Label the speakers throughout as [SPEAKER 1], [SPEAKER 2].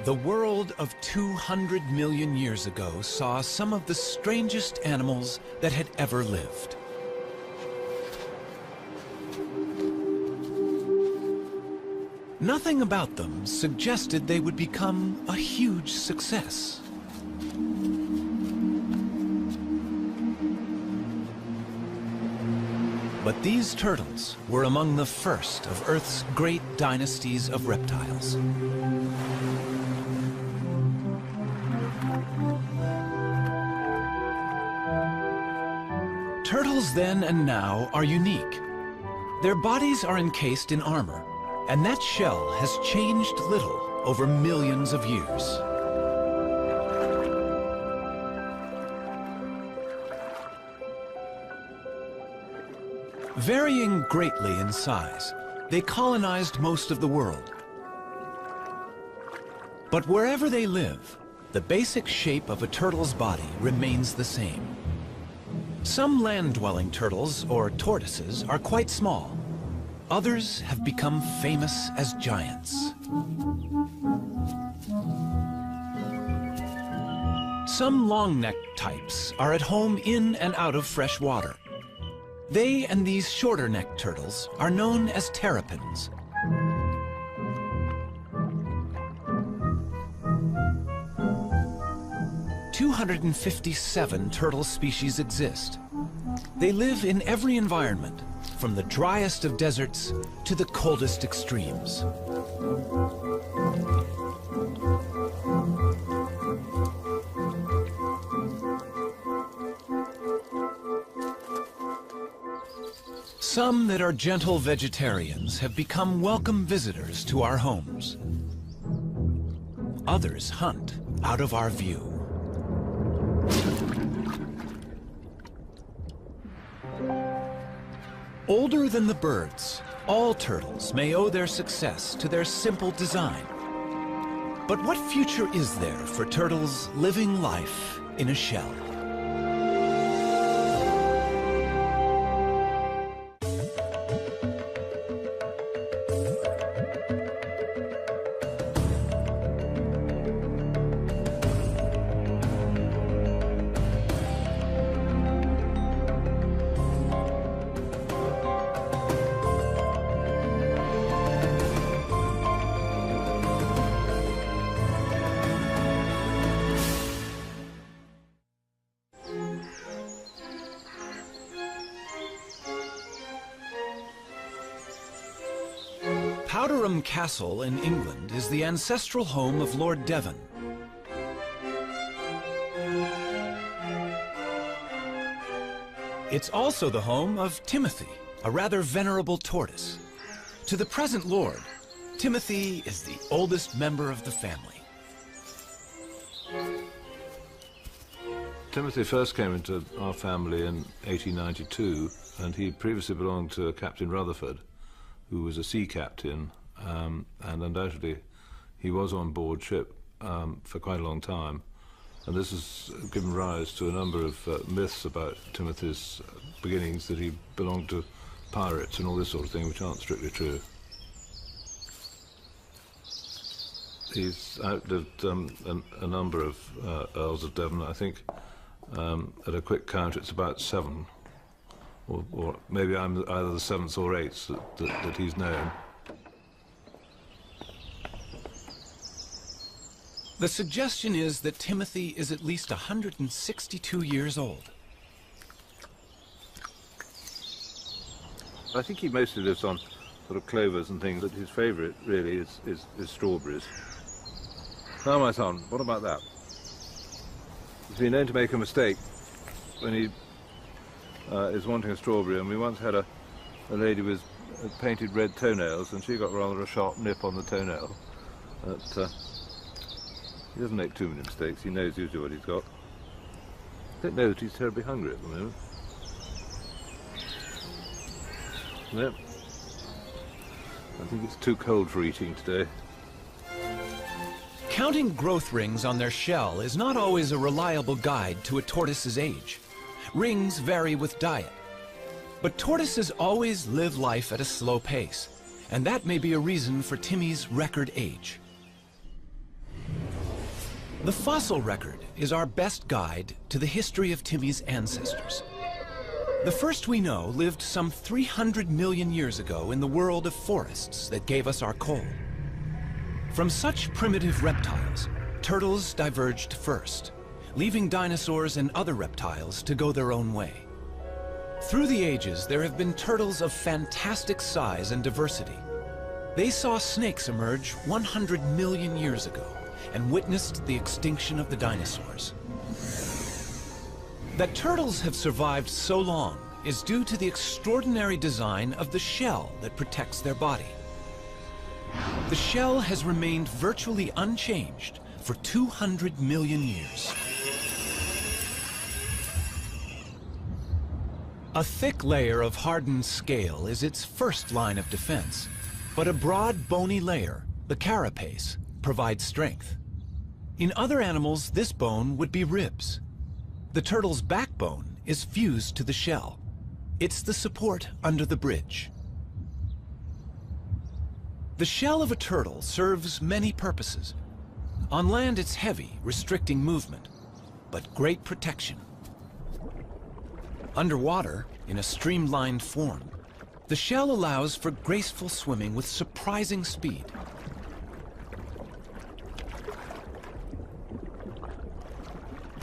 [SPEAKER 1] The world of 200 million years ago saw some of the strangest animals that had ever lived. Nothing about them suggested they would become a huge success. But these turtles were among the first of Earth's great dynasties of reptiles. Turtles then and now are unique. Their bodies are encased in armor, and that shell has changed little over millions of years. Varying greatly in size, they colonized most of the world. But wherever they live, the basic shape of a turtle's body remains the same. Some land-dwelling turtles, or tortoises, are quite small. Others have become famous as giants. Some long-necked types are at home in and out of fresh water. They and these shorter-necked turtles are known as terrapins. "257 turtle species exist. They live in every environment, from the driest of deserts to the coldest extremes. Some that are gentle vegetarians have become welcome visitors to our homes. Others hunt out of our view. Older than the birds, all turtles may owe their success to their simple design. But what future is there for turtles living life in a shell? Powderham Castle in England is the ancestral home of Lord Devon. It's also the home of Timothy, a rather venerable tortoise. To the present lord, Timothy is the oldest member of the family.
[SPEAKER 2] Timothy first came into our family in 1892, and he previously belonged to Captain Rutherford, who was a sea captain, and undoubtedly he was on board ship for quite a long time. And this has given rise to a number of myths about Timothy's beginnings, that he belonged to pirates and all this sort of thing, which aren't strictly true. He's outlived a number of Earls of Devon. I think at a quick count it's about 7. Or maybe I'm either the 7th or 8th that he's known.
[SPEAKER 1] The suggestion is that Timothy is at least 162 years old.
[SPEAKER 2] I think he mostly lives on sort of clovers and things, but his favourite really is strawberries. Now, my son, what about that? He's been known to make a mistake when he is wanting a strawberry, and we once had a lady with painted red toenails, and she got rather a sharp nip on the toenail. But he doesn't make too many mistakes. He knows usually what he's got. I don't know that he's terribly hungry at the moment. No. I think it's too cold for eating today.
[SPEAKER 1] Counting growth rings on their shell is not always a reliable guide to a tortoise's age. Rings vary with diet. But tortoises always live life at a slow pace, and that may be a reason for Timmy's record age. The fossil record is our best guide to the history of Timmy's ancestors. The first we know lived some 300 million years ago in the world of forests that gave us our coal. From such primitive reptiles, turtles diverged first, leaving dinosaurs and other reptiles to go their own way. Through the ages, there have been turtles of fantastic size and diversity. They saw snakes emerge 100 million years ago and witnessed the extinction of the dinosaurs. That turtles have survived so long is due to the extraordinary design of the shell that protects their body. The shell has remained virtually unchanged for 200 million years. A thick layer of hardened scale is its first line of defense, but a broad bony layer, the carapace, provides strength. In other animals, this bone would be ribs. The turtle's backbone is fused to the shell. It's the support under the bridge. The shell of a turtle serves many purposes. On land, it's heavy, restricting movement, but great protection. Underwater, in a streamlined form, the shell allows for graceful swimming with surprising speed.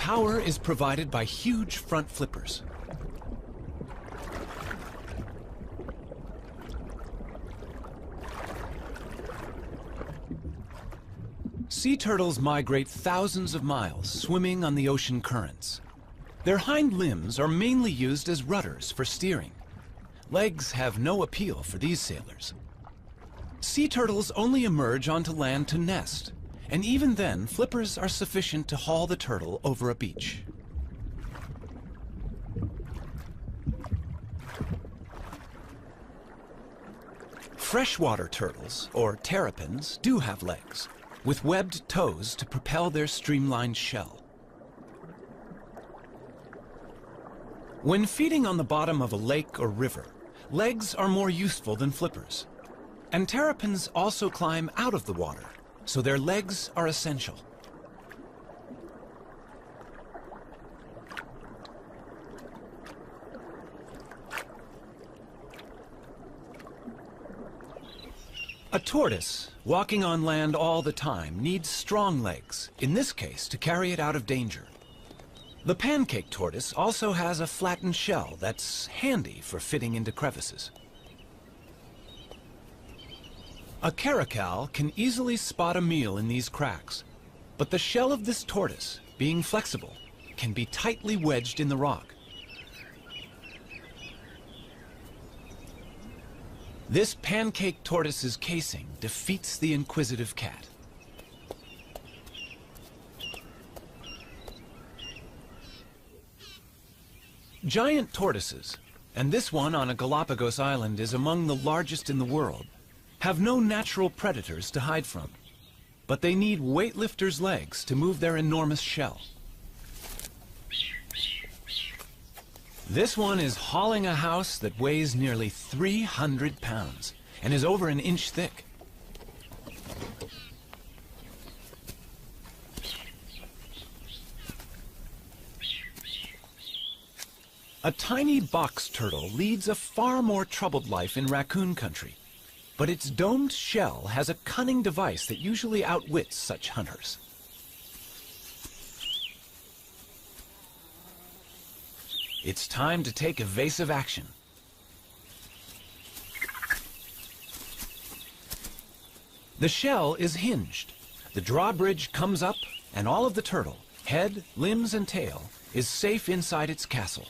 [SPEAKER 1] Power is provided by huge front flippers. Sea turtles migrate thousands of miles, swimming on the ocean currents. Their hind limbs are mainly used as rudders for steering. Legs have no appeal for these sailors. Sea turtles only emerge onto land to nest, and even then, flippers are sufficient to haul the turtle over a beach. Freshwater turtles, or terrapins, do have legs, with webbed toes to propel their streamlined shell. When feeding on the bottom of a lake or river, legs are more useful than flippers. And terrapins also climb out of the water, so their legs are essential. A tortoise, walking on land all the time, needs strong legs, in this case to carry it out of danger. The pancake tortoise also has a flattened shell that's handy for fitting into crevices. A caracal can easily spot a meal in these cracks, but the shell of this tortoise, being flexible, can be tightly wedged in the rock. This pancake tortoise's casing defeats the inquisitive cat. Giant tortoises, and this one on a Galapagos island is among the largest in the world, have no natural predators to hide from, but they need weightlifters' legs to move their enormous shell. This one is hauling a house that weighs nearly 300 pounds and is over an inch thick. A tiny box turtle leads a far more troubled life in raccoon country, but its domed shell has a cunning device that usually outwits such hunters. It's time to take evasive action. The shell is hinged. The drawbridge comes up, and all of the turtle, head, limbs, and tail, is safe inside its castle.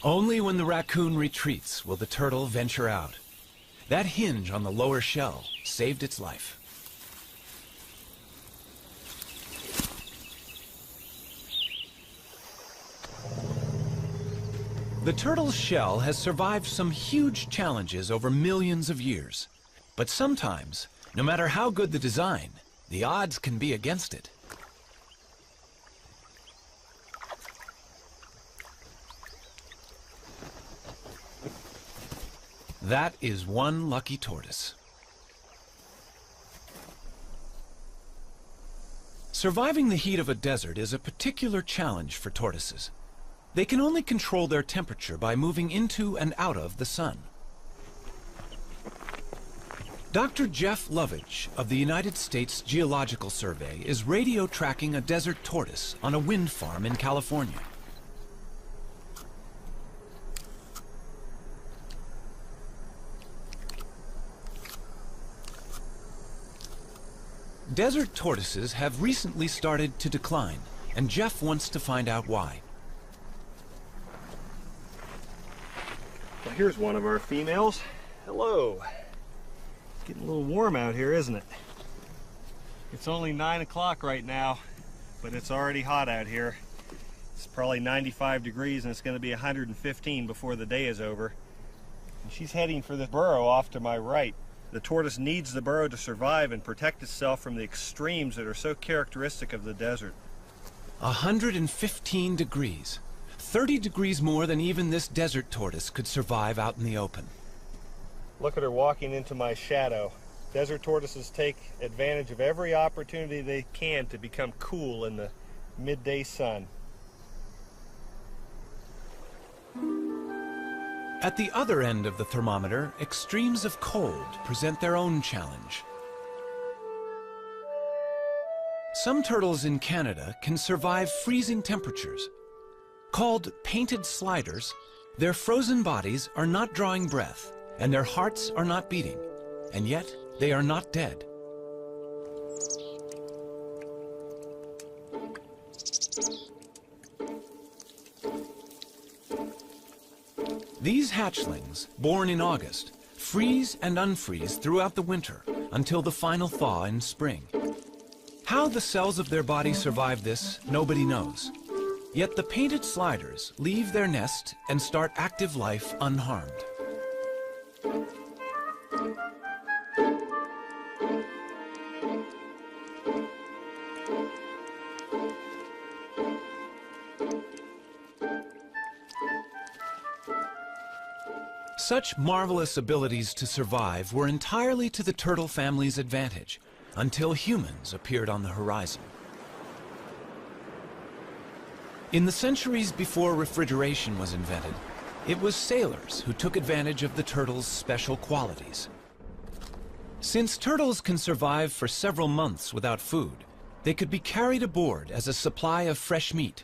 [SPEAKER 1] Only when the raccoon retreats will the turtle venture out. That hinge on the lower shell saved its life. The turtle's shell has survived some huge challenges over millions of years. But sometimes, no matter how good the design, the odds can be against it. That is one lucky tortoise. Surviving the heat of a desert is a particular challenge for tortoises. They can only control their temperature by moving into and out of the sun. Dr. Jeff Lovich of the United States Geological Survey is radio tracking a desert tortoise on a wind farm in California. Desert tortoises have recently started to decline, and Jeff wants to find out why.
[SPEAKER 3] Well, here's one of our females. Hello. It's getting a little warm out here, isn't it? It's only 9 o'clock right now, but it's already hot out here. It's probably 95 degrees and it's going to be 115 before the day is over. And she's heading for the burrow off to my right. The tortoise needs the burrow to survive and protect itself from the extremes that are so characteristic of the desert.
[SPEAKER 1] 115 degrees. 30 degrees more than even this desert tortoise could survive out in the open.
[SPEAKER 3] Look at her walking into my shadow. Desert tortoises take advantage of every opportunity they can to become cool in the midday sun.
[SPEAKER 1] At the other end of the thermometer, extremes of cold present their own challenge. Some turtles in Canada can survive freezing temperatures. Called painted sliders, their frozen bodies are not drawing breath, and their hearts are not beating, and yet they are not dead. These hatchlings, born in August, freeze and unfreeze throughout the winter until the final thaw in spring. How the cells of their body survive this, nobody knows. Yet the painted sliders leave their nest and start active life unharmed. Such marvelous abilities to survive were entirely to the turtle family's advantage, until humans appeared on the horizon. In the centuries before refrigeration was invented, it was sailors who took advantage of the turtle's special qualities. Since turtles can survive for several months without food, they could be carried aboard as a supply of fresh meat.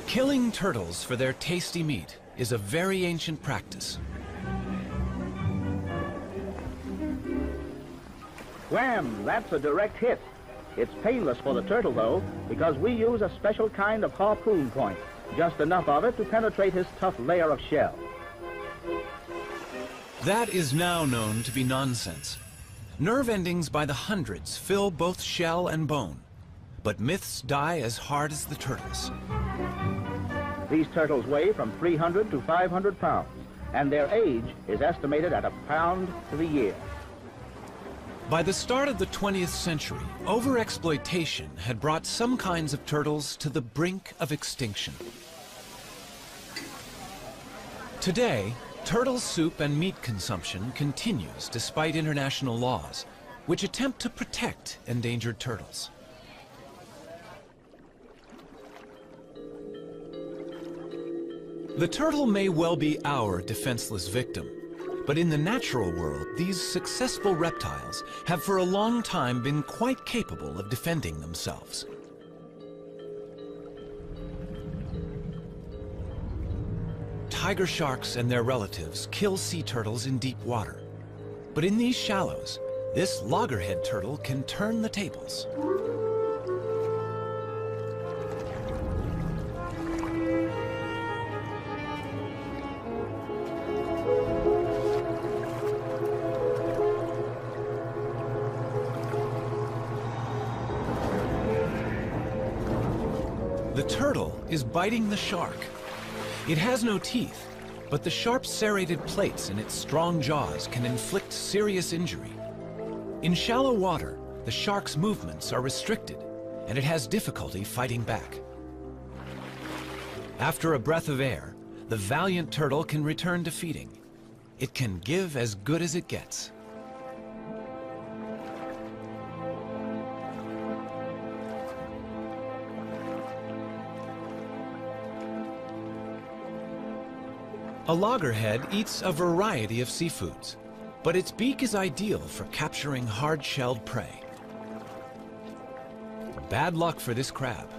[SPEAKER 1] Killing turtles for their tasty meat is a very ancient practice.
[SPEAKER 4] Wham! That's a direct hit. It's painless for the turtle, though, because we use a special kind of harpoon point, just enough of it to penetrate his tough layer of shell.
[SPEAKER 1] That is now known to be nonsense. Nerve endings by the hundreds fill both shell and bone, but myths die as hard as the turtles.
[SPEAKER 4] These turtles weigh from 300 to 500 pounds, and their age is estimated at 1 pound to the year.
[SPEAKER 1] By the start of the 20th century, overexploitation had brought some kinds of turtles to the brink of extinction. Today, turtle soup and meat consumption continues despite international laws, which attempt to protect endangered turtles. The turtle may well be our defenseless victim, but in the natural world, these successful reptiles have for a long time been quite capable of defending themselves. Tiger sharks and their relatives kill sea turtles in deep water. But in these shallows, this loggerhead turtle can turn the tables. The turtle is biting the shark. It has no teeth, but the sharp serrated plates in its strong jaws can inflict serious injury. In shallow water, the shark's movements are restricted, and it has difficulty fighting back. After a breath of air, the valiant turtle can return to feeding. It can give as good as it gets. A loggerhead eats a variety of seafoods, but its beak is ideal for capturing hard-shelled prey. Bad luck for this crab.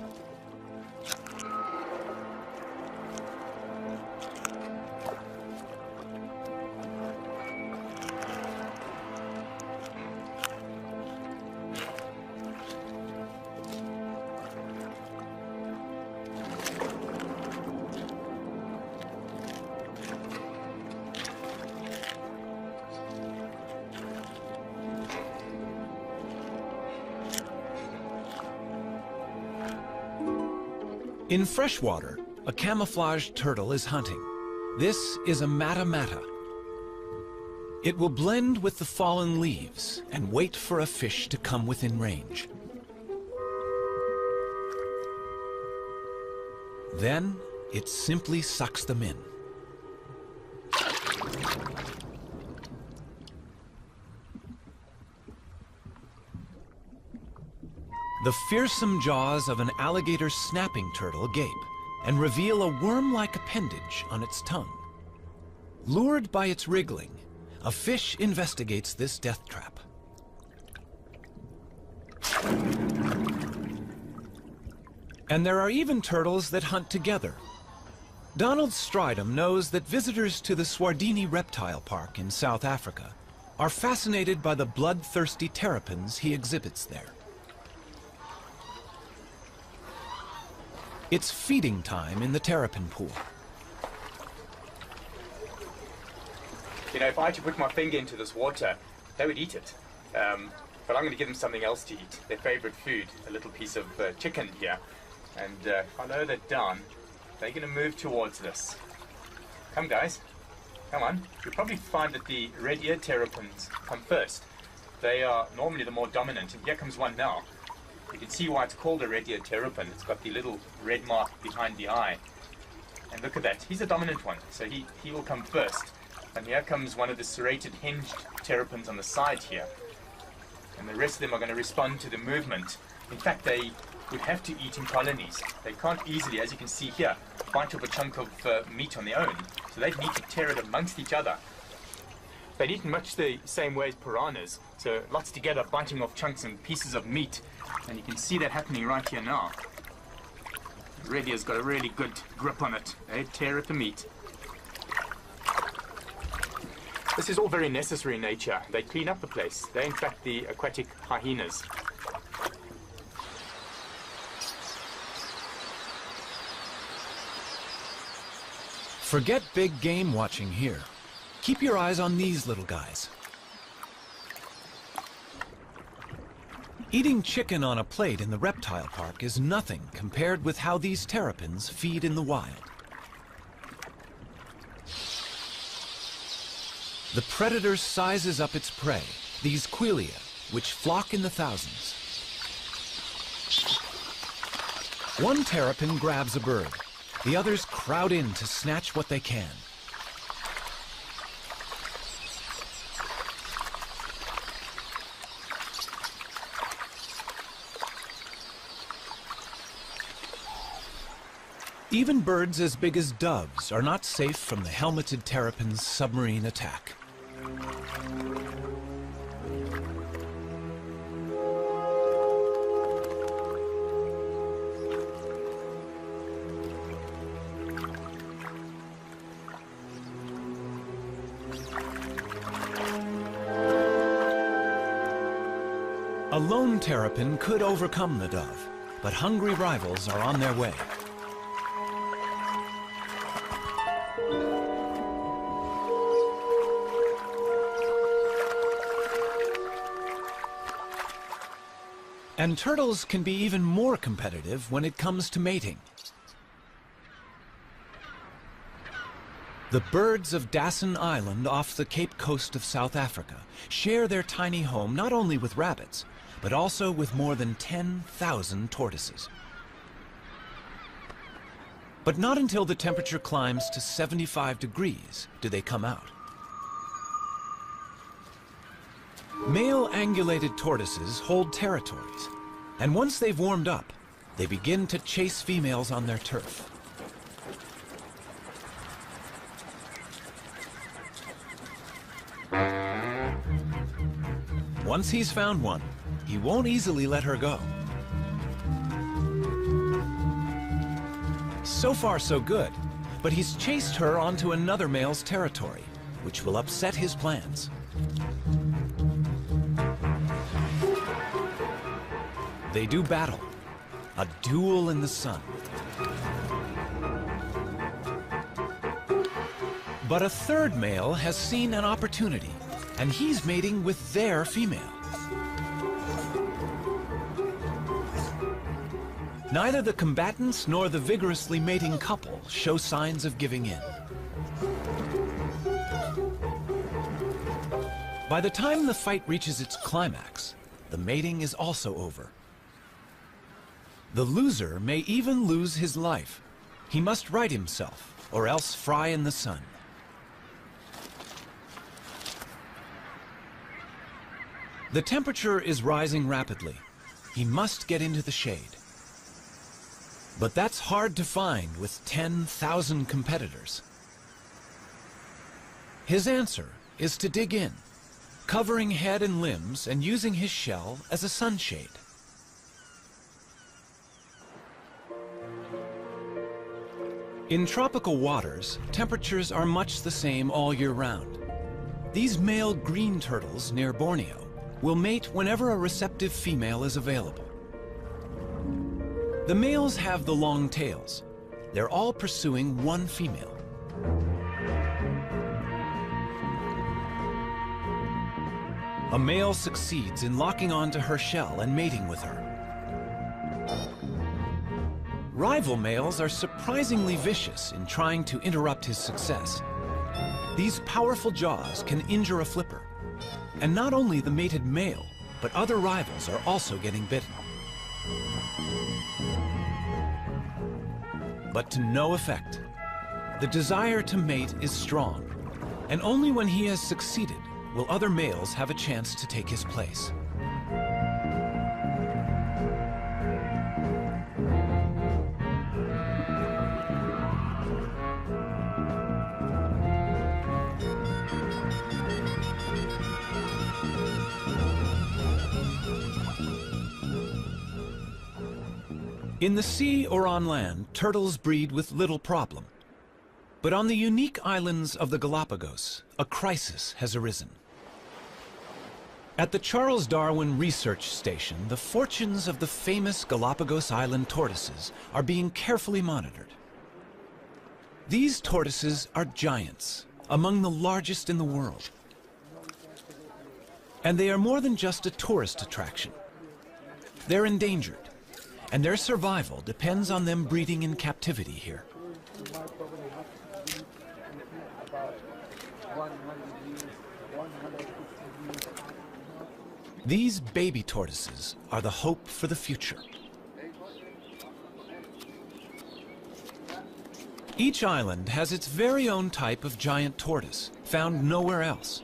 [SPEAKER 1] In freshwater, a camouflaged turtle is hunting. This is a mata-mata. It will blend with the fallen leaves and wait for a fish to come within range. Then, it simply sucks them in. The fearsome jaws of an alligator snapping turtle gape and reveal a worm-like appendage on its tongue. Lured by its wriggling, a fish investigates this death trap. And there are even turtles that hunt together. Donald Stridham knows that visitors to the Swardini Reptile Park in South Africa are fascinated by the bloodthirsty terrapins he exhibits there. It's feeding time in the terrapin pool.
[SPEAKER 5] You know, if I had to put my finger into this water, they would eat it. But I'm going to give them something else to eat, their favorite food, a little piece of chicken here. And if I lower that down, they're going to move towards this. Come, guys. Come on. You'll probably find that the red-eared terrapins come first. They are normally the more dominant, and here comes one now. You can see why it's called a red-eared terrapin. It's got the little red mark behind the eye. And look at that. He's a dominant one, so he will come first. And here comes one of the serrated hinged terrapins on the side here. And the rest of them are going to respond to the movement. In fact, they would have to eat in colonies. They can't easily, as you can see here, bite off a chunk of meat on their own. So they need to tear it amongst each other. They eat in much the same way as piranhas. So lots together, biting off chunks and pieces of meat. And you can see that happening right here now. Red ear's got a really good grip on it. They tear at the meat. This is all very necessary in nature. They clean up the place. They're in fact the aquatic hyenas.
[SPEAKER 1] Forget big game watching here. Keep your eyes on these little guys. Eating chicken on a plate in the reptile park is nothing compared with how these terrapins feed in the wild. The predator sizes up its prey, these quelea, which flock in the thousands. One terrapin grabs a bird. The others crowd in to snatch what they can. Even birds as big as doves are not safe from the helmeted terrapin's submarine attack. A lone terrapin could overcome the dove, but hungry rivals are on their way. And turtles can be even more competitive when it comes to mating. The birds of Dasson Island off the Cape Coast of South Africa share their tiny home not only with rabbits, but also with more than 10,000 tortoises. But not until the temperature climbs to 75 degrees do they come out. Male angulated tortoises hold territories, and once they've warmed up, they begin to chase females on their turf. Once he's found one, he won't easily let her go. So far, so good, but he's chased her onto another male's territory, which will upset his plans. They do battle, a duel in the sun. But a third male has seen an opportunity, and he's mating with their female. Neither the combatants nor the vigorously mating couple show signs of giving in. By the time the fight reaches its climax, the mating is also over. The loser may even lose his life. He must right himself, or else fry in the sun. The temperature is rising rapidly. He must get into the shade. But that's hard to find with 10,000 competitors. His answer is to dig in, covering head and limbs and using his shell as a sunshade. In tropical waters, temperatures are much the same all year round. These male green turtles near Borneo will mate whenever a receptive female is available. The males have the long tails. They're all pursuing one female. A male succeeds in locking onto her shell and mating with her. Rival males are surprisingly vicious in trying to interrupt his success. These powerful jaws can injure a flipper. And not only the mated male, but other rivals are also getting bitten. But to no effect. The desire to mate is strong, and only when he has succeeded will other males have a chance to take his place. In the sea or on land, turtles breed with little problem. But on the unique islands of the Galapagos, a crisis has arisen. At the Charles Darwin Research Station, the fortunes of the famous Galapagos Island tortoises are being carefully monitored. These tortoises are giants, among the largest in the world. And they are more than just a tourist attraction. They're endangered, and their survival depends on them breeding in captivity here. These baby tortoises are the hope for the future. Each island has its very own type of giant tortoise, found nowhere else.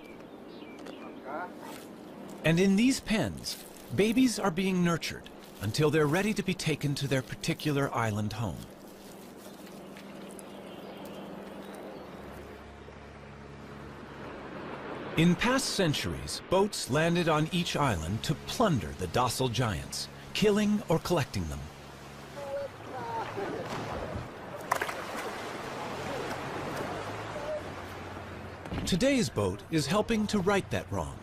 [SPEAKER 1] And in these pens, babies are being nurtured until they're ready to be taken to their particular island home. In past centuries, boats landed on each island to plunder the docile giants, killing or collecting them. Today's boat is helping to right that wrong,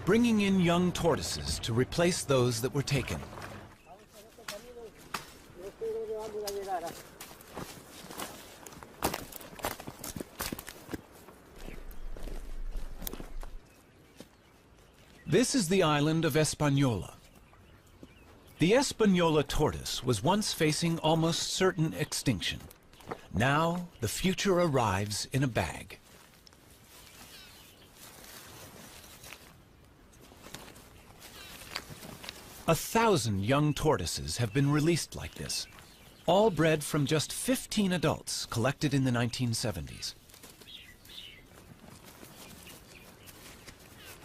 [SPEAKER 1] bringing in young tortoises to replace those that were taken. This is the island of Hispaniola. The Espanola tortoise was once facing almost certain extinction. Now, the future arrives in a bag. A 1,000 young tortoises have been released like this, all bred from just 15 adults collected in the 1970s.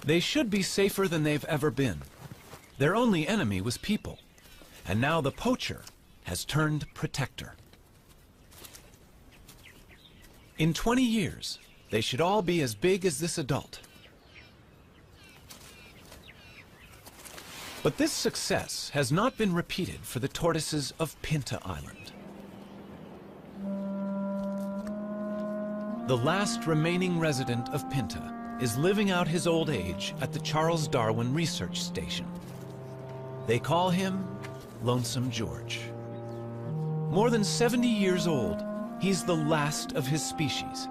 [SPEAKER 1] They should be safer than they've ever been. Their only enemy was people, and now the poacher has turned protector. In 20 years, they should all be as big as this adult. But this success has not been repeated for the tortoises of Pinta Island. The last remaining resident of Pinta is living out his old age at the Charles Darwin Research Station. They call him Lonesome George. More than 70 years old, he's the last of his species.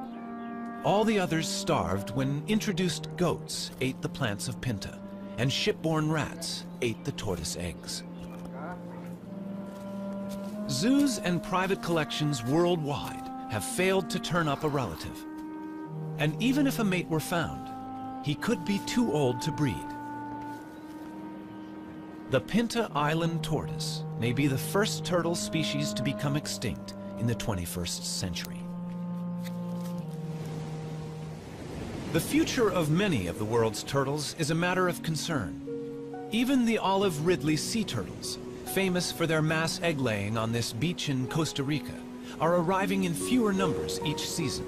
[SPEAKER 1] All the others starved when introduced goats ate the plants of Pinta, and shipborne rats ate the tortoise eggs. Zoos and private collections worldwide have failed to turn up a relative. And even if a mate were found, he could be too old to breed. The Pinta Island tortoise may be the first turtle species to become extinct in the 21st century. The future of many of the world's turtles is a matter of concern. Even the olive Ridley sea turtles, famous for their mass egg-laying on this beach in Costa Rica, are arriving in fewer numbers each season.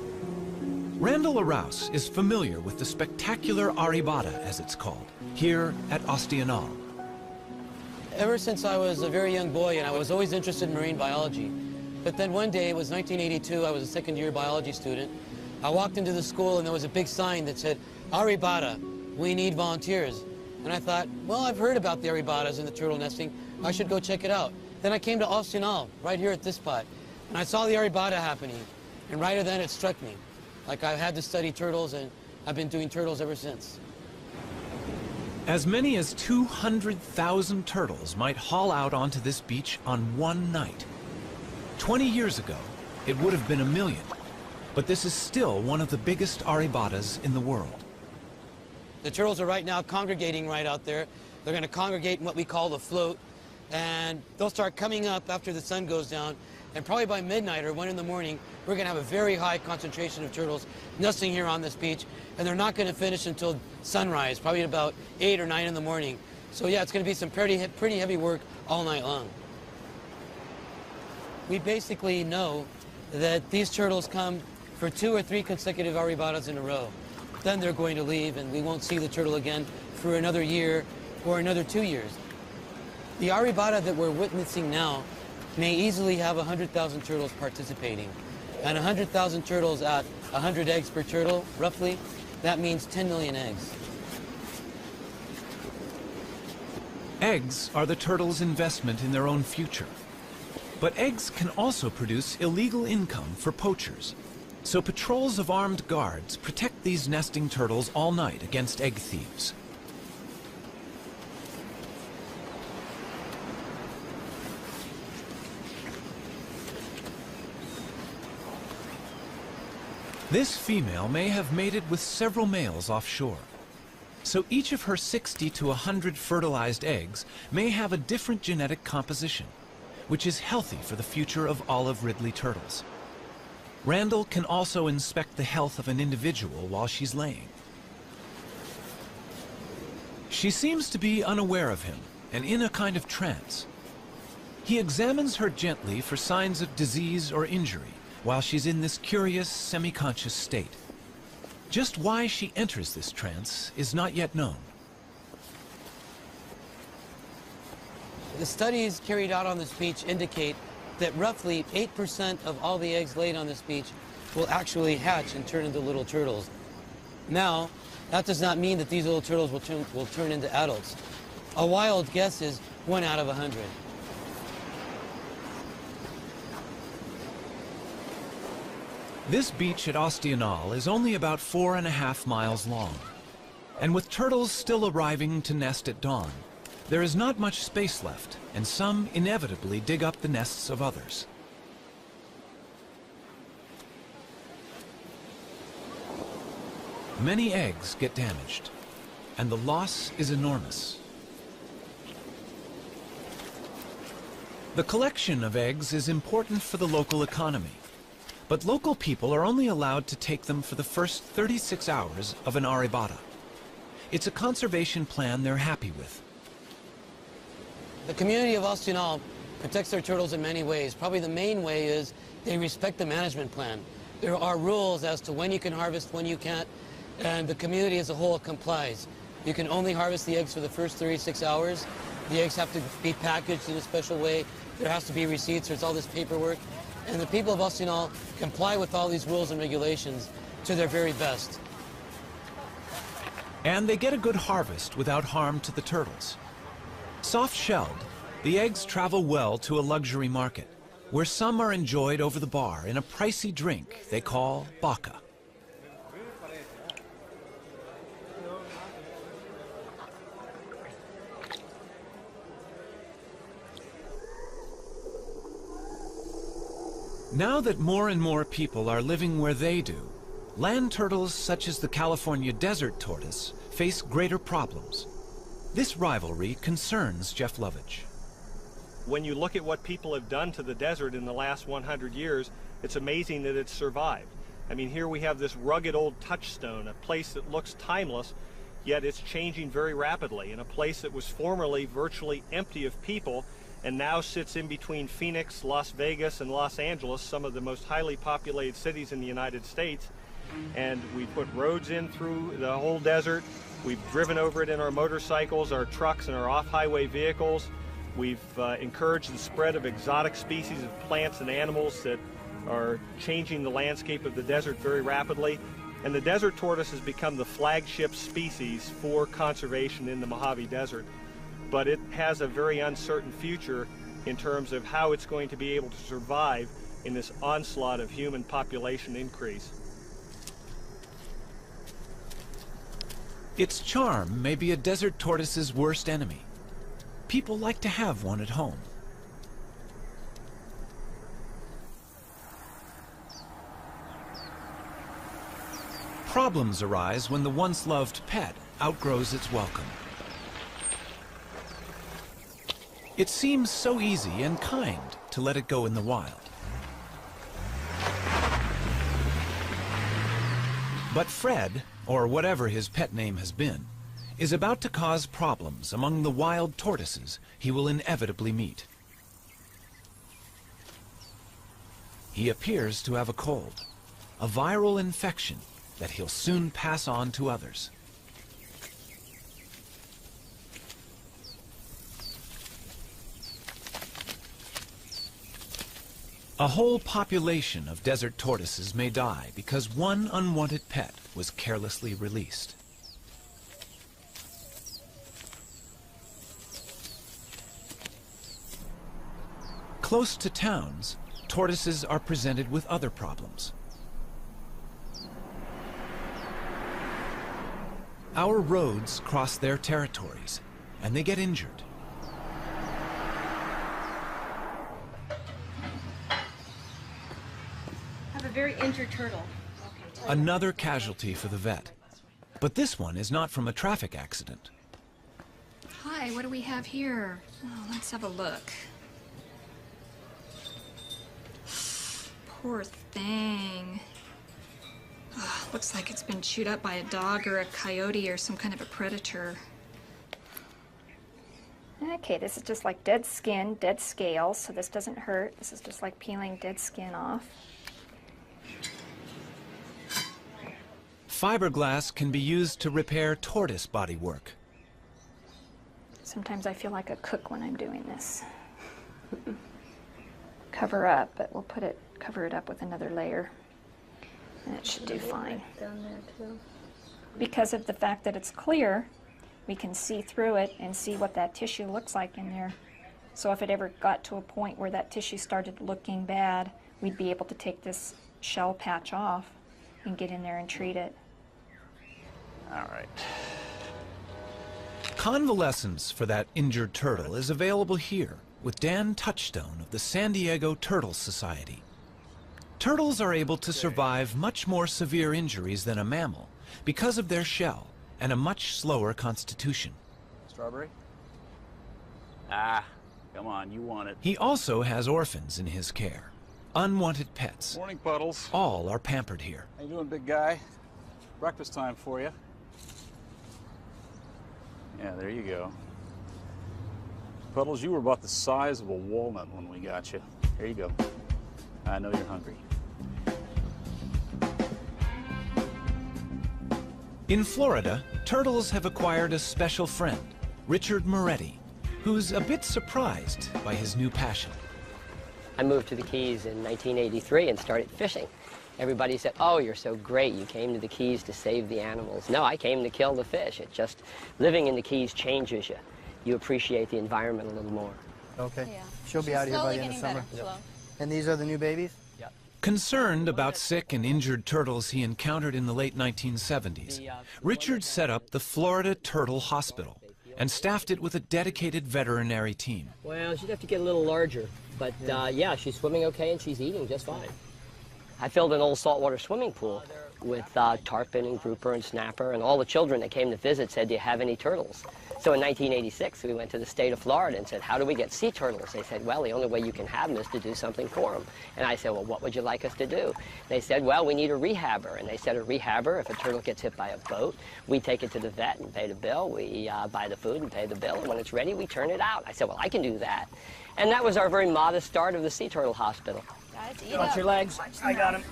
[SPEAKER 1] Randall Arouse is familiar with the spectacular aribata, as it's called, here at Osteonal.
[SPEAKER 6] Ever since I was a very young boy, and I was always interested in marine biology. But then one day, it was 1982, I was a second-year biology student. I walked into the school and there was a big sign that said, Aribata, we need volunteers. And I thought, well, I've heard about the Aribatas and the turtle nesting. I should go check it out. Then I came to Osteonal, right here at this spot, and I saw the Aribata happening. And right then it struck me. Like I had to study turtles, and I've been doing turtles ever since.
[SPEAKER 1] As many as 200,000 turtles might haul out onto this beach on one night. 20 years ago, it would have been 1 million, but this is still one of the biggest aribatas in the world.
[SPEAKER 6] The turtles are right now congregating right out there. They're going to congregate in what we call the float, and they'll start coming up after the sun goes down, and probably by midnight or 1 in the morning, we're going to have a very high concentration of turtles nesting here on this beach, and they're not going to finish until sunrise, probably at about 8 or 9 in the morning. So yeah, it's going to be some pretty heavy work all night long. We basically know that these turtles come for 2 or 3 consecutive aribatas in a row. Then they're going to leave, and we won't see the turtle again for another year or another 2 years. The aribata that we're witnessing now may easily have 100,000 turtles participating. And 100,000 turtles at 100 eggs per turtle, roughly, that means 10 million eggs.
[SPEAKER 1] Eggs are the turtles' investment in their own future. But eggs can also produce illegal income for poachers. So patrols of armed guards protect these nesting turtles all night against egg thieves. This female may have mated with several males offshore. So each of her 60 to 100 fertilized eggs may have a different genetic composition, which is healthy for the future of olive Ridley turtles. Randall can also inspect the health of an individual while she's laying. She seems to be unaware of him and in a kind of trance. He examines her gently for signs of disease or injury while she's in this curious, semi-conscious state. Just why she enters this trance is not yet known.
[SPEAKER 6] The studies carried out on this beach indicate that roughly 8% of all the eggs laid on this beach will actually hatch and turn into little turtles. Now, that does not mean that these little turtles will turn into adults. A wild guess is 1 out of 100.
[SPEAKER 1] This beach at Osteonal is only about 4.5 miles long. And with turtles still arriving to nest at dawn, There is not much space left, and some inevitably dig up the nests of others. Many eggs get damaged, and the loss is enormous. The collection of eggs is important for the local economy, but local people are only allowed to take them for the first 36 hours of an arribada. It's a conservation plan they're happy with.
[SPEAKER 6] The community of Ostinal protects their turtles in many ways. Probably the main way is they respect the management plan. There are rules as to when you can harvest, when you can't, and the community as a whole complies. You can only harvest the eggs for the first 36 hours. The eggs have to be packaged in a special way. There has to be receipts. There's all this paperwork. And the people of Ostinal comply with all these rules and regulations to their very best.
[SPEAKER 1] And they get a good harvest without harm to the turtles. Soft-shelled, the eggs travel well to a luxury market, where some are enjoyed over the bar in a pricey drink they call baka. Now that more and more people are living where they do, land turtles such as the California desert tortoise face greater problems. This rivalry concerns Jeff Lovich.
[SPEAKER 3] When you look at what people have done to the desert in the last 100 years, it's amazing that it's survived. I mean, here we have this rugged old touchstone, a place that looks timeless, yet it's changing very rapidly, in a place that was formerly virtually empty of people and now sits in between Phoenix, Las Vegas, and Los Angeles, some of the most highly populated cities in the United States. And we put roads in through the whole desert. We've driven over it in our motorcycles, our trucks, and our off-highway vehicles. We've encouraged the spread of exotic species of plants and animals that are changing the landscape of the desert very rapidly. And the desert tortoise has become the flagship species for conservation in the Mojave Desert. But it has a very uncertain future in terms of how it's going to be able to survive in this onslaught of human population increase.
[SPEAKER 1] Its charm may be a desert tortoise's worst enemy. People like to have one at home. Problems arise when the once loved pet outgrows its welcome. It seems so easy and kind to let it go in the wild. But Fred, or whatever his pet name has been, is about to cause problems among the wild tortoises he will inevitably meet. He appears to have a cold, a viral infection that he'll soon pass on to others. A whole population of desert tortoises may die because one unwanted pet was carelessly released. Close to towns, tortoises are presented with other problems. Our roads cross their territories, and they get injured.
[SPEAKER 7] Very injured turtle.
[SPEAKER 1] Another casualty for the vet. But this one is not from a traffic accident.
[SPEAKER 7] Hi, what do we have here? Oh, let's have a look. Poor thing. Oh, looks like it's been chewed up by a dog or a coyote or some kind of a predator.
[SPEAKER 8] Okay, this is just like dead skin, dead scales, so this doesn't hurt. This is just like peeling dead skin off.
[SPEAKER 1] Fiberglass can be used to repair tortoise bodywork.
[SPEAKER 8] Sometimes I feel like a cook when I'm doing this. Cover up, but we'll cover it up with another layer. And it should do fine.
[SPEAKER 9] Down there too.
[SPEAKER 8] Because of the fact that it's clear, we can see through it and see what that tissue looks like in there. So if it ever got to a point where that tissue started looking bad, we'd be able to take this shell patch off and get in there and treat it.
[SPEAKER 3] All right.
[SPEAKER 1] Convalescence for that injured turtle is available here with Dan Touchstone of the San Diego Turtle Society. Turtles are able to survive much more severe injuries than a mammal because of their shell and a much slower constitution.
[SPEAKER 9] Strawberry? Ah, come on, you want it.
[SPEAKER 1] He also has orphans in his care. Unwanted pets.
[SPEAKER 9] Morning, Puddles.
[SPEAKER 1] All are pampered here.
[SPEAKER 9] How you doing, big guy? Breakfast time for you. Yeah, there you go. Puddles, you were about the size of a walnut when we got you. Here you go. I know you're hungry.
[SPEAKER 1] In Florida, turtles have acquired a special friend, Richard Moretti, who's a bit surprised by his new passion.
[SPEAKER 10] I moved to the Keys in 1983 and started fishing. Everybody said, oh, you're so great, you came to the Keys to save the animals. No, I came to kill the fish. It just, living in the Keys changes you. You appreciate the environment a little more.
[SPEAKER 11] Okay.
[SPEAKER 7] Yeah.
[SPEAKER 11] She'll be out here by the end of summer. And these are the new babies?
[SPEAKER 10] Yep.
[SPEAKER 1] Concerned about sick and injured turtles he encountered in the late 1970s, Richard set up the Florida Turtle Hospital and staffed it with a dedicated veterinary team.
[SPEAKER 10] Well, she'd have to get a little larger, but yeah, she's swimming okay and she's eating just fine. I filled an old saltwater swimming pool with tarpon and grouper and snapper, and all the children that came to visit said, do you have any turtles? So in 1986, we went to the state of Florida and said, how do we get sea turtles? They said, well, the only way you can have them is to do something for them. And I said, well, what would you like us to do? They said, well, we need a rehabber. And they said, a rehabber, if a turtle gets hit by a boat, we take it to the vet and pay the bill. We buy the food and pay the bill. And when it's ready, we turn it out. I said, well, I can do that. And that was our very modest start of the Sea Turtle Hospital.
[SPEAKER 7] Guys, eat
[SPEAKER 10] Watch
[SPEAKER 7] up.
[SPEAKER 10] your legs.
[SPEAKER 11] I got him.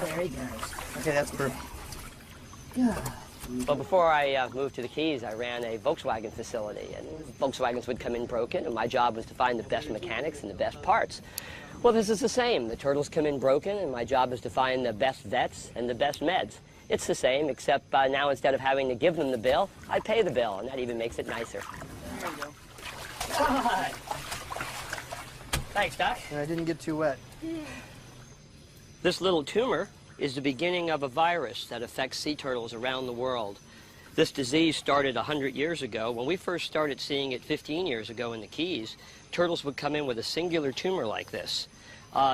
[SPEAKER 10] There he goes.
[SPEAKER 11] Okay, that's perfect.
[SPEAKER 10] Well, before I moved to the Keys, I ran a Volkswagen facility, and Volkswagens would come in broken, and my job was to find the best mechanics and the best parts. Well, this is the same. The turtles come in broken, and my job is to find the best vets and the best meds. It's the same, except now instead of having to give them the bill, I pay the bill, and that even makes it nicer.
[SPEAKER 11] There you go.
[SPEAKER 10] God. Thanks, Doc.
[SPEAKER 11] And I didn't get too wet.
[SPEAKER 10] This little tumor is the beginning of a virus that affects sea turtles around the world. This disease started 100 years ago. When we first started seeing it 15 years ago in the Keys, turtles would come in with a singular tumor like this.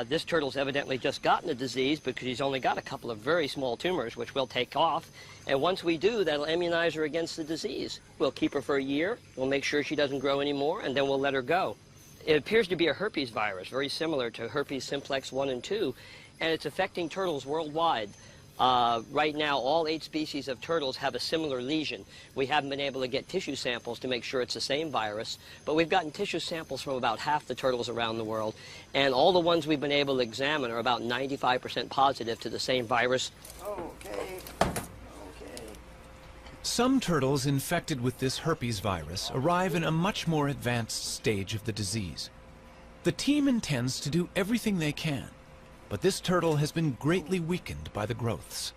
[SPEAKER 10] This turtle's evidently just gotten the disease because he's only got a couple of very small tumors, which we'll take off. And once we do, that'll immunize her against the disease. We'll keep her for a year, we'll make sure she doesn't grow anymore, and then we'll let her go. It appears to be a herpes virus, very similar to herpes simplex 1 and 2, and it's affecting turtles worldwide. Right now, all 8 species of turtles have a similar lesion. We haven't been able to get tissue samples to make sure it's the same virus, but we've gotten tissue samples from about half the turtles around the world, and all the ones we've been able to examine are about 95% positive to the same virus.
[SPEAKER 11] Okay.
[SPEAKER 1] Some turtles infected with this herpes virus arrive in a much more advanced stage of the disease. The team intends to do everything they can, but this turtle has been greatly weakened by the growths.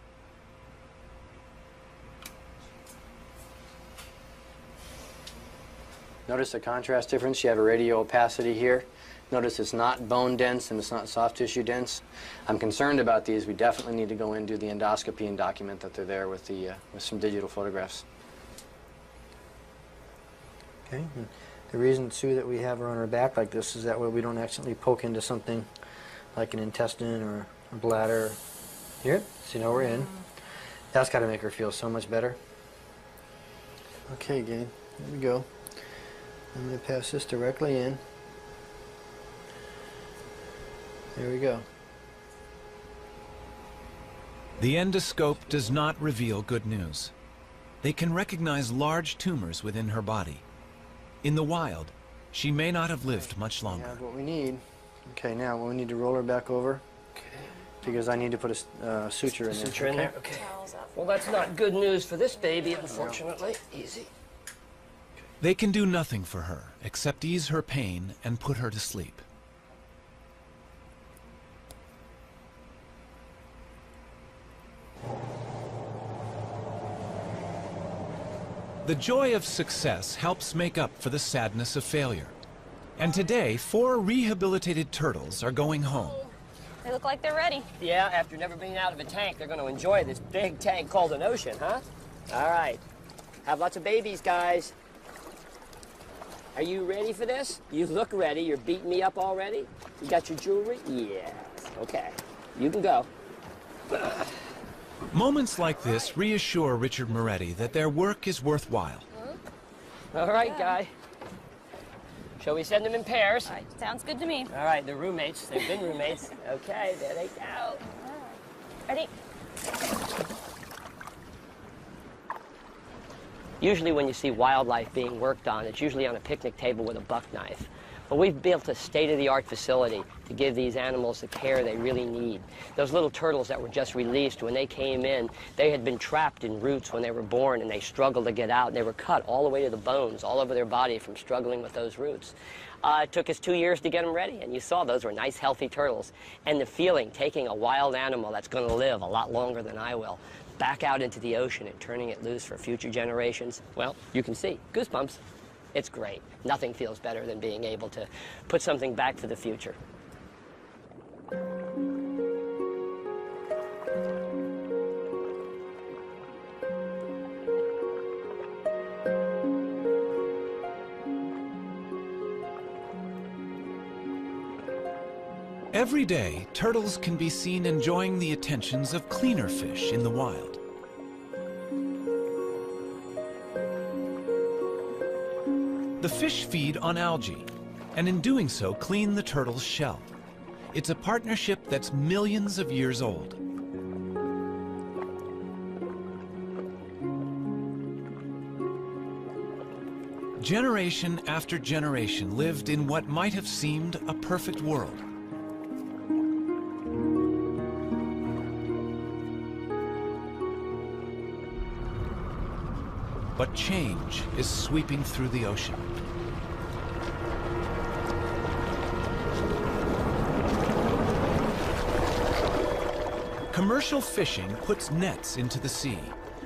[SPEAKER 12] Notice the contrast difference. You have a radio opacity here. Notice it's not bone dense and it's not soft tissue dense. I'm concerned about these. We definitely need to go in and do the endoscopy and document that they're there with some digital photographs.
[SPEAKER 11] Okay. And the reason, Sue, that we have her on her back like this is that way we don't accidentally poke into something like an intestine or a bladder. Here, so you know we're in. That's got to make her feel so much better. Okay, gang, here we go. I'm going to pass this directly in. There we go.
[SPEAKER 1] The endoscope does not reveal good news. They can recognize large tumors within her body. In the wild, she may not have lived much
[SPEAKER 11] We
[SPEAKER 1] longer.
[SPEAKER 11] have what we need. Okay, now we need to roll her back over. Okay. Because I need to put a suture in there.
[SPEAKER 10] Suture in there? Okay. Well, that's not good news for this baby, unfortunately. Easy.
[SPEAKER 1] They can do nothing for her except ease her pain and put her to sleep. The joy of success helps make up for the sadness of failure. And today, 4 rehabilitated turtles are going home.
[SPEAKER 7] They look like they're ready.
[SPEAKER 10] Yeah, after never being out of a tank, they're going to enjoy this big tank called an ocean, huh? All right. Have lots of babies, guys. Are you ready for this? You look ready. You're beating me up already? You got your jewelry? Yes. Okay. You can go.
[SPEAKER 1] Moments like this reassure Richard Moretti that their work is worthwhile.
[SPEAKER 10] All right, guy. Shall we send them in pairs?
[SPEAKER 13] All right, sounds good to me.
[SPEAKER 10] All right, they're roommates. They've been roommates. Okay, there they go.
[SPEAKER 13] Ready?
[SPEAKER 10] Usually when you see wildlife being worked on, it's usually on a picnic table with a buck knife. But we've built a state-of-the-art facility to give these animals the care they really need. Those little turtles that were just released, when they came in, they had been trapped in roots when they were born, and they struggled to get out, and they were cut all the way to the bones, all over their body from struggling with those roots. It took us 2 years to get them ready, and you saw those were nice, healthy turtles. And the feeling, taking a wild animal that's going to live a lot longer than I will, back out into the ocean and turning it loose for future generations, well, you can see, goosebumps. It's great. Nothing feels better than being able to put something back for the future.
[SPEAKER 1] Every day, turtles can be seen enjoying the attentions of cleaner fish in the wild. The fish feed on algae, and in doing so, clean the turtle's shell. It's a partnership that's millions of years old. Generation after generation lived in what might have seemed a perfect world. But change is sweeping through the ocean. Commercial fishing puts nets into the sea,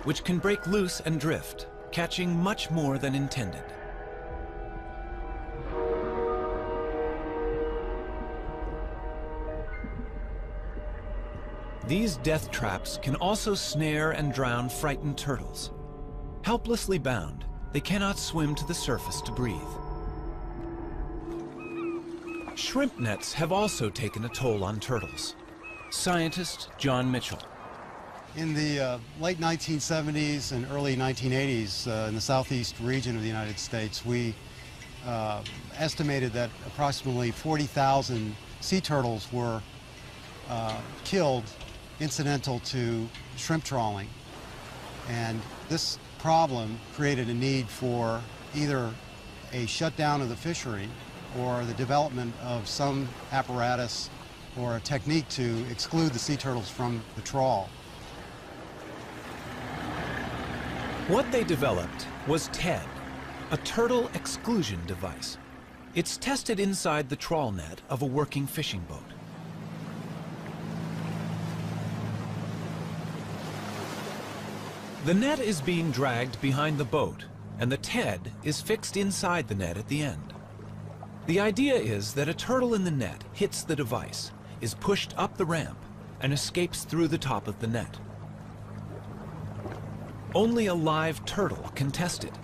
[SPEAKER 1] which can break loose and drift, catching much more than intended. These death traps can also snare and drown frightened turtles. Helplessly bound, they cannot swim to the surface to breathe. Shrimp nets have also taken a toll on turtles. Scientist John Mitchell.
[SPEAKER 14] In the late 1970s and early 1980s in the southeast region of the United States, we estimated that approximately 40,000 sea turtles were killed incidental to shrimp trawling. And this problem created a need for either a shutdown of the fishery or the development of some apparatus or a technique to exclude the sea turtles from the trawl.
[SPEAKER 1] What they developed was TED, a turtle exclusion device. It's tested inside the trawl net of a working fishing boat. The net is being dragged behind the boat, and the TED is fixed inside the net at the end. The idea is that a turtle in the net hits the device, is pushed up the ramp, and escapes through the top of the net. Only a live turtle can test it.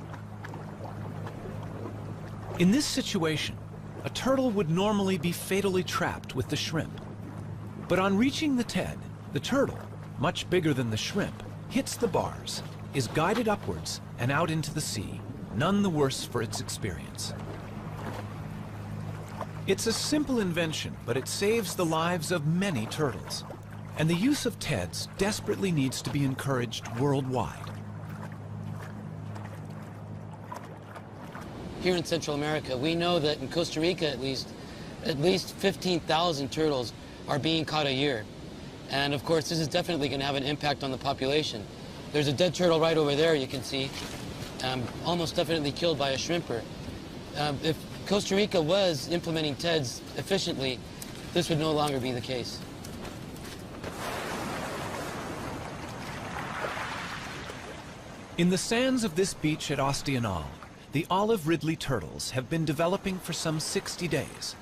[SPEAKER 1] In this situation, a turtle would normally be fatally trapped with the shrimp. But on reaching the TED, the turtle, much bigger than the shrimp, hits the bars, is guided upwards and out into the sea, none the worse for its experience. It's a simple invention, but it saves the lives of many turtles. And the use of TEDs desperately needs to be encouraged worldwide.
[SPEAKER 6] Here in Central America, we know that in Costa Rica at least 15,000 turtles are being caught a year. And of course, this is definitely going to have an impact on the population. There's a dead turtle right over there, you can see, almost definitely killed by a shrimper. If Costa Rica was implementing TEDs efficiently, this would no longer be the case.
[SPEAKER 1] In the sands of this beach at Ostional, the olive ridley turtles have been developing for some 60 days.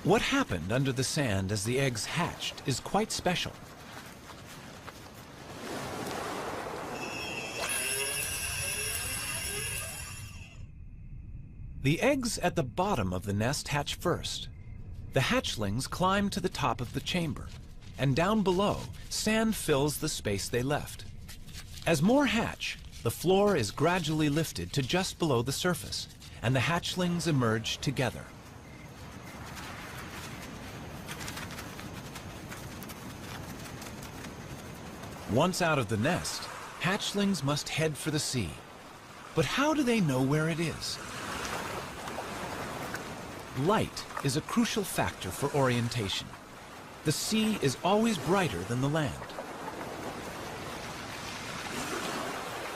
[SPEAKER 1] What happened under the sand as the eggs hatched is quite special. The eggs at the bottom of the nest hatch first. The hatchlings climb to the top of the chamber, and down below, sand fills the space they left. As more hatch, the floor is gradually lifted to just below the surface, and the hatchlings emerge together. Once out of the nest, hatchlings must head for the sea. But how do they know where it is? Light is a crucial factor for orientation. The sea is always brighter than the land.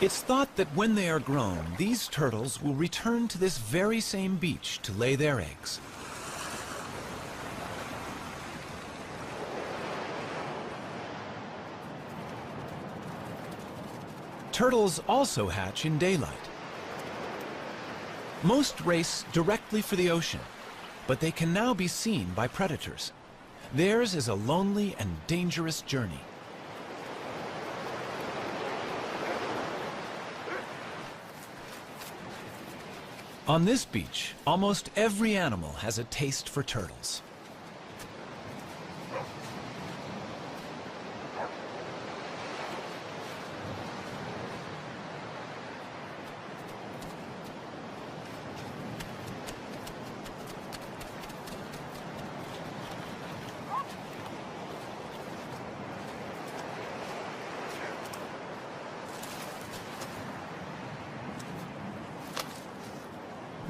[SPEAKER 1] It's thought that when they are grown, these turtles will return to this very same beach to lay their eggs. Turtles also hatch in daylight. Most race directly for the ocean, but they can now be seen by predators. Theirs is a lonely and dangerous journey. On this beach, almost every animal has a taste for turtles.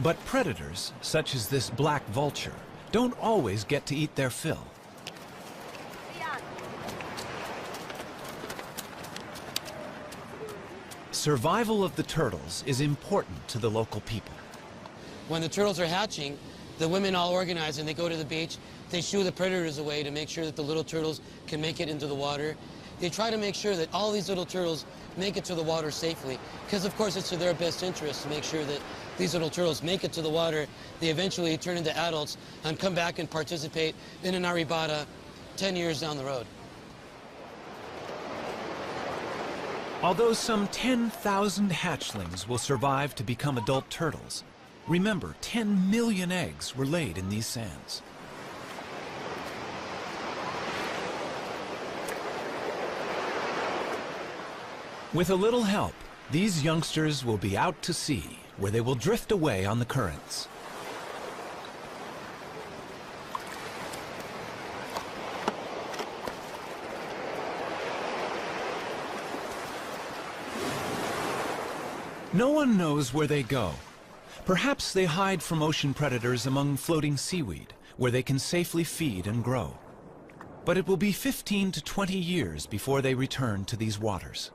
[SPEAKER 1] But predators, such as this black vulture, don't always get to eat their fill. Survival of the turtles is important to the local people.
[SPEAKER 6] When the turtles are hatching, the women all organize and they go to the beach. They shoo the predators away to make sure that the little turtles can make it into the water. They try to make sure that all these little turtles make it to the water safely, because of course it's to their best interest to make sure that these little turtles make it to the water. They eventually turn into adults and come back and participate in an arribada 10 years down the road.
[SPEAKER 1] Although some 10,000 hatchlings will survive to become adult turtles, remember 10 million eggs were laid in these sands. With a little help, these youngsters will be out to sea, where they will drift away on the currents. No one knows where they go. Perhaps they hide from ocean predators among floating seaweed, where they can safely feed and grow. But it will be 15 to 20 years before they return to these waters.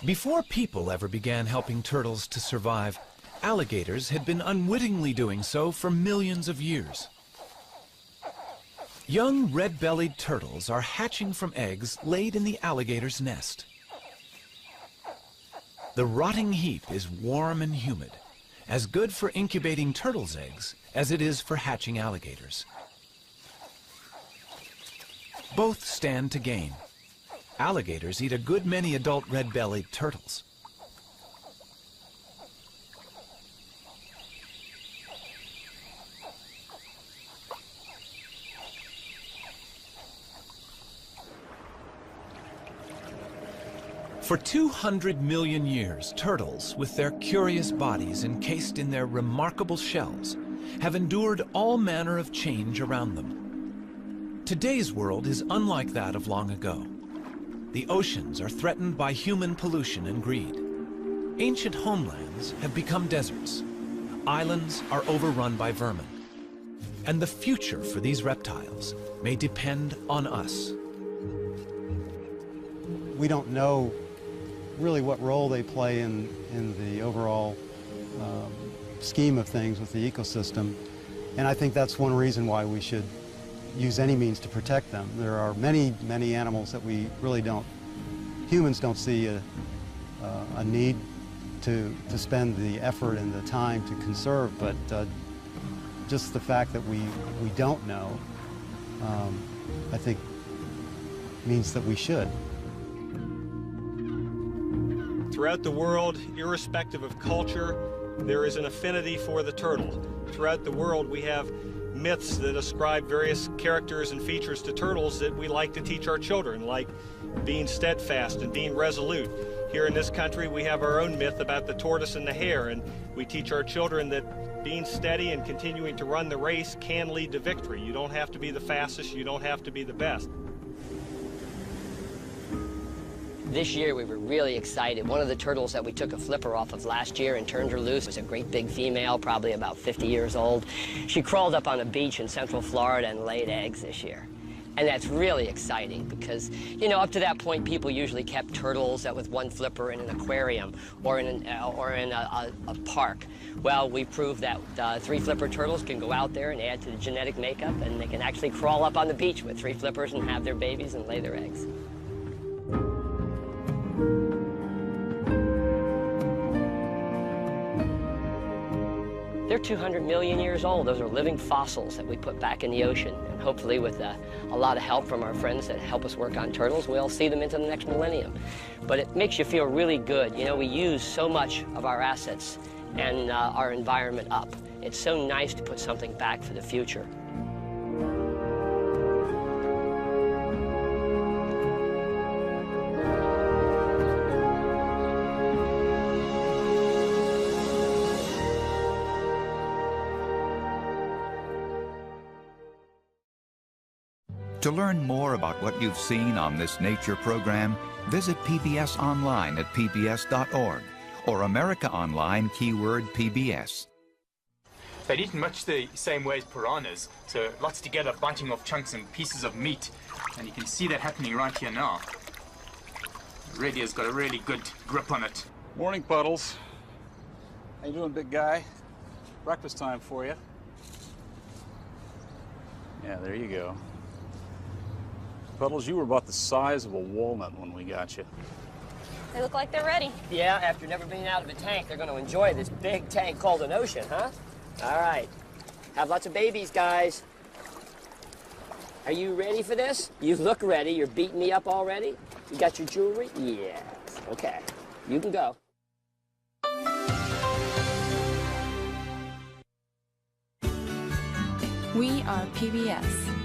[SPEAKER 1] Before people ever began helping turtles to survive, alligators had been unwittingly doing so for millions of years. Young red-bellied turtles are hatching from eggs laid in the alligator's nest. The rotting heap is warm and humid, as good for incubating turtles' eggs as it is for hatching alligators. Both stand to gain. Alligators eat a good many adult red-bellied turtles. For 200 million years, turtles, with their curious bodies encased in their remarkable shells, have endured all manner of change around them. Today's world is unlike that of long ago. The oceans are threatened by human pollution and greed. Ancient homelands have become deserts. Islands are overrun by vermin. And the future for these reptiles may depend on us.
[SPEAKER 14] We don't know really what role they play in the overall scheme of things with the ecosystem. And I think that's one reason why we should use any means to protect them. There are many, many animals that we really don't, humans don't see a need to spend the effort and the time to conserve, but just the fact that we don't know, I think, means that we should.
[SPEAKER 3] Throughout the world, irrespective of culture, there is an affinity for the turtle. Throughout the world, we have myths that ascribe various characters and features to turtles that we like to teach our children, like being steadfast and being resolute. Here in this country, we have our own myth about the tortoise and the hare, and we teach our children that being steady and continuing to run the race can lead to victory. You don't have to be the fastest, you don't have to be the best.
[SPEAKER 10] This year we were really excited. One of the turtles that we took a flipper off of last year and turned her loose was a great big female, probably about 50 years old. She crawled up on a beach in Central Florida and laid eggs this year. And that's really exciting because, you know, up to that point, people usually kept turtles with one flipper in an aquarium or in a park. Well, we proved that 3 flipper turtles can go out there and add to the genetic makeup, and they can actually crawl up on the beach with 3 flippers and have their babies and lay their eggs. They're 200 million years old. Those are living fossils that we put back in the ocean. And hopefully with a lot of help from our friends that help us work on turtles, we'll see them into the next millennium. But it makes you feel really good. You know, we use so much of our assets and our environment up. It's so nice to put something back for the future.
[SPEAKER 15] To learn more about what you've seen on this nature program, visit PBS online at pbs.org or America Online keyword PBS.
[SPEAKER 5] They'd eaten much the same way as piranhas, so lots together, biting off chunks and pieces of meat. And you can see that happening right here now. The radio's got a really good grip on it.
[SPEAKER 9] Morning, Puddles. How you doing, big guy? Breakfast time for you. Yeah, there you go. Puddles, you were about the size of a walnut when we got you.
[SPEAKER 13] They look like they're ready.
[SPEAKER 10] Yeah, after never being out of a tank, they're going to enjoy this big tank called an ocean, huh? All right. Have lots of babies, guys. Are you ready for this? You look ready. You're beating me up already? You got your jewelry? Yes. Okay. You can go.
[SPEAKER 16] We are PBS.